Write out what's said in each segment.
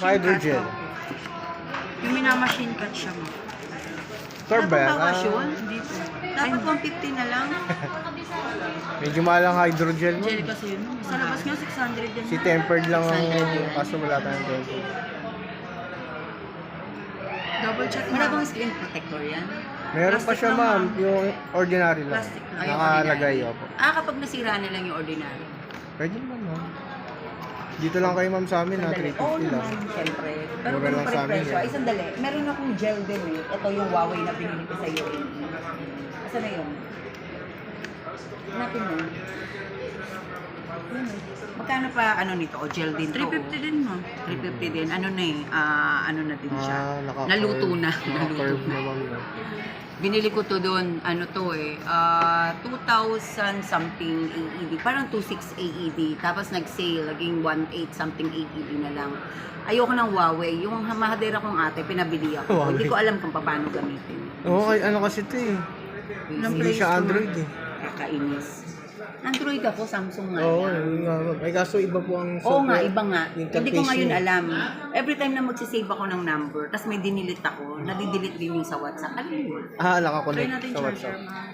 hydrogel. Yung minamachine cut siya mo. Store ba yan? Bawas yun? Hindi po. Dapat 150 na lang. Medyo mahal ang hydrogel mo. Gel kasi yun. Sa labas nga 600 yan. Si tempered lang ang kaso wala tayong tempered. Double check Wala mo. bang screen protector yan? Meron pa Plastic siya lang, ma'am, ma'am. yung ordinary lang. Plastic lang. Ay, yung Nakalagay, ordinary. opo. Kapag nasira na lang yung ordinary. Pwede naman ma'am. Dito lang kayo ma'am sa amin ha, Sandali. 350 Oo lang. naman, siyempre. Pero Mura kung lang pa sa rin amin presyo, yan. ay sandali. Meron akong gel din eh. Ito yung Huawei na binili ko sa UAE. Asan na yun? Hanapin mo. Magkano pa ano nito? O gel din to? 350 din mo. 350 din. Ano na eh? ano na din siya. naka-curve. Naluto na. Naka-curve Naluto na na. ma'am. no? Binili ko to doon, ano to eh, 2,000 something AED, parang 2,600 AED, tapos nag-sale, naging 1,800 something AED na lang. Ayoko ng Huawei, yung mahadera kong ate, pinabili ako. Huawei. Hindi ko alam kung paano gamitin. Oo, ano kasi ito eh. Hindi siya Android eh. Kakainis. Android ako, Samsung nga Oo, lang. yun nga ma'am. Ay kaso iba po ang Oo nga, software. iba nga. Hindi ko Interface ngayon niya. alam. Every time na magsisave ako ng number, tapos may dinilit ako, nadidelete din yung sa WhatsApp. Alam mo yun? Try Nakakonect natin sa charger, WhatsApp. ma'am.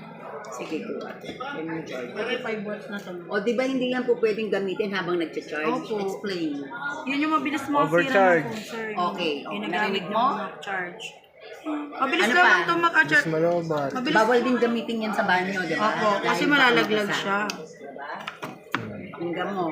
Sige ko. Yan yung charge. 35 watts na to. O, di ba hindi yan po pwedeng gamitin habang nagcha-charge? Opo. Explain. Yun yung mabilis mo Overcharge. sir. Okay, Ginagamit narinig mo? mo? Charge. Mabilis Ano lang pa? ito maka-charge. Mas malobat. Mabilis. Bawal din gamitin yan sa banyo, di ba? Opo, kasi Dahil malalaglag baka siya. magkasama, Diba? Tingnan mo.